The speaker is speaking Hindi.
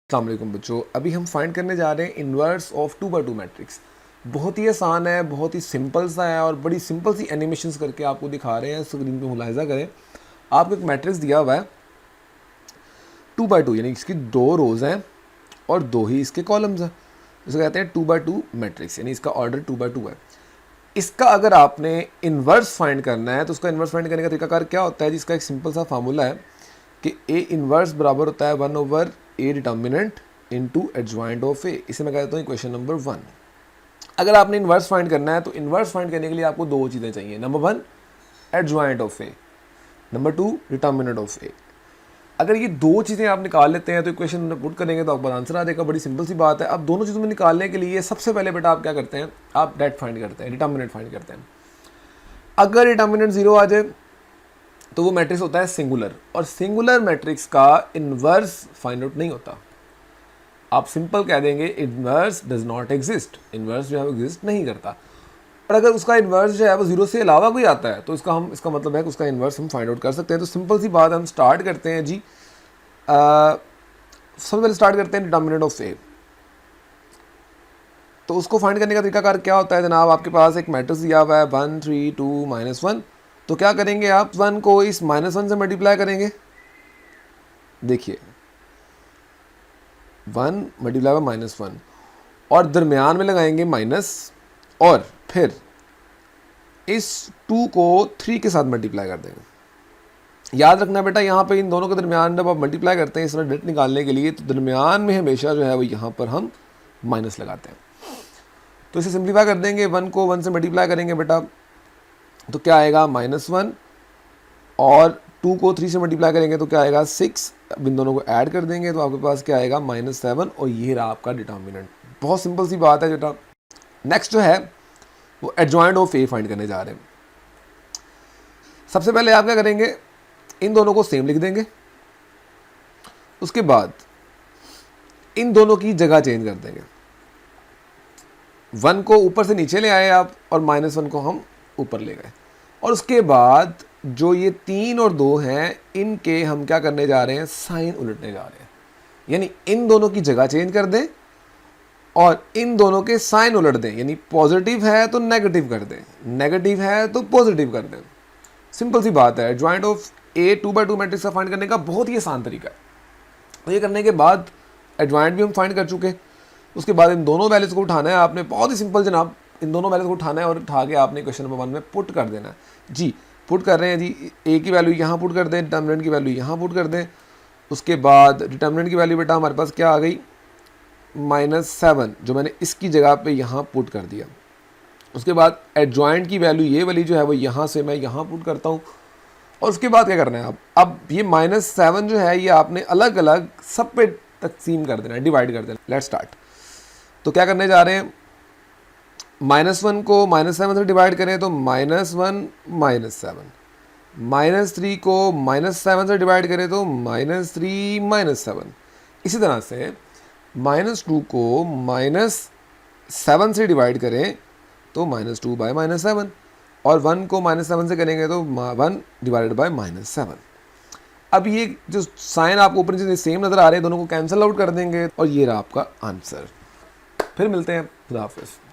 अस्सलाम वालेकुम बच्चों, अभी हम फाइंड करने जा रहे हैं इन्वर्स ऑफ 2x2 मैट्रिक्स। बहुत ही आसान है, बहुत ही सिंपल सा है और बड़ी सिंपल सी एनिमेशंस करके आपको दिखा रहे हैं। स्क्रीन पे मुलाहिजा करें, आपको एक मैट्रिक्स दिया हुआ है 2x2, यानी इसकी 2 रोज़ हैं और 2 ही इसके कॉलम्स हैं। इसे कहते हैं 2x2 मैट्रिक्स, यानी इसका ऑर्डर 2x2 है। इसका अगर आपने इन्वर्स फाइंड करना है तो उसका इन्वर्स फाइंड करने का तरीकाकार क्या होता है, जिसका एक सिंपल सा फार्मूला है कि ए इन्वर्स बराबर होता है 1/a determinant into adjoint of A. इसे मैं कहता हूँ इक्वेशन नंबर 1। अगर आपने इन्वर्स फाइंड करना है तो इन्वर्स फाइंड करने के लिए आपको 2 चीज़ें चाहिए। Number 1 adjoint of A, number 2 determinant of A. अगर ये 2 चीज़ें आप निकाल लेते हैं तो इक्वेशन में पुट करेंगे तो आपका आंसर आ जाएगा। बड़ी सिंपल सी बात है। अब दोनों चीज़ों में निकालने के लिए सबसे पहले बेटा आप क्या करते हैं, आप डेट फाइंड करते हैं, डिटर्मिनेंट फाइंड करते हैं। अगर डिटर्मिनेंट 0 आ जाए तो वो मैट्रिक्स होता है सिंगुलर, और सिंगुलर मैट्रिक्स का इन्वर्स फाइंड आउट नहीं होता। आप सिंपल कह देंगे inverse does not exist, inverse जो है वो एग्जिस्ट नहीं करता। और अगर उसका इन्वर्स जो है वो 0 से अलावा कोई आता है तो इसका मतलब है कि उसका इन्वर्स हम फाइंड आउट कर सकते हैं। तो सिंपल सी बात, हम स्टार्ट करते हैं जी। सबसे पहले स्टार्ट करते हैं डिटर्मिनेंट ऑफ ए। तो उसको फाइंड करने का तरीकाकार क्या होता है जनाब, आपके पास एक मैट्रिक्स दिया हुआ है 1 3 2 -1। तो क्या करेंगे आप, 1 को इस -1 से मल्टीप्लाई करेंगे। देखिए 1 मल्टीप्लाई बाय -1 और दरमियान में लगाएंगे माइनस, और फिर इस 2 को 3 के साथ मल्टीप्लाई कर देंगे। याद रखना बेटा, यहाँ पे इन दोनों के दरमियान जब आप मल्टीप्लाई करते हैं इस तरह डेट निकालने के लिए, तो दरमियान में हमेशा जो है वो यहाँ पर हम माइनस लगाते हैं। तो इसे सिंप्लीफाई कर देंगे, 1 को 1 से मल्टीप्लाई करेंगे बेटा तो क्या आएगा -1, और 2 को 3 से मल्टीप्लाई करेंगे तो क्या आएगा 6। अब इन दोनों को ऐड कर देंगे तो आपके पास क्या आएगा -7, और ये रहा आपका डिटर्मिनेंट। बहुत सिंपल सी बात है बेटा। नेक्स्ट जो है वो एडजॉइंट ऑफ ए फाइंड करने जा रहे हैं। सबसे पहले आप क्या करेंगे, इन दोनों को सेम लिख देंगे। उसके बाद इन दोनों की जगह चेंज कर देंगे। 1 को ऊपर से नीचे ले आए आप, और -1 को हम ऊपर ले गए। और उसके बाद जो ये 3 और 2 हैं, इनके हम क्या करने जा रहे हैं, साइन उलटने जा रहे हैं। यानी इन दोनों की जगह चेंज कर दें और इन दोनों के साइन उलट दें। यानी पॉजिटिव है तो नेगेटिव कर दें, नेगेटिव है तो पॉजिटिव कर दें। सिंपल सी बात है। Adjoint of A 2x2 matrix का फाइंड करने का बहुत ही आसान तरीका है। तो ये करने के बाद एडजॉइंट भी हम फाइंड कर चुके हैं। उसके बाद इन दोनों वैल्यूज को उठाना है आपने, बहुत ही सिंपल जनाब। इन दोनों वैल्यूज को उठाना है और उठा के आपने क्वेश्चन नंबर 1 में पुट कर देना है जी। पुट कर रहे हैं जी, ए की वैल्यू यहाँ पुट कर दें, डिटर्मिनेंट की वैल्यू यहाँ पुट कर दें। उसके बाद डिटर्मिनेंट की वैल्यू बेटा हमारे पास क्या आ गई, -7, जो मैंने इसकी जगह पे यहाँ पुट कर दिया। उसके बाद एडजॉइंट की वैल्यू ये वाली जो है वो यहाँ से मैं यहाँ पुट करता हूँ। और उसके बाद क्या करना है, अब ये -7 जो है ये आपने अलग अलग सब पे तकसीम कर देना है, डिवाइड कर देना। Let's start. तो क्या करने जा रहे हैं, -1 को -7 से डिवाइड करें तो -1 -7, -3 को -7 से डिवाइड करें तो -3 -7। इसी तरह से -2 को -7 से डिवाइड करें तो -2 बाय -7, और 1 को -7 से करेंगे तो 1 डिवाइडेड बाय -7। अब ये जो साइन आपको ऊपर नीचे सेम नज़र आ रहे हैं, दोनों को कैंसिल आउट कर देंगे और ये रहा आपका आंसर। फिर मिलते हैं, खुदा हाफिज़।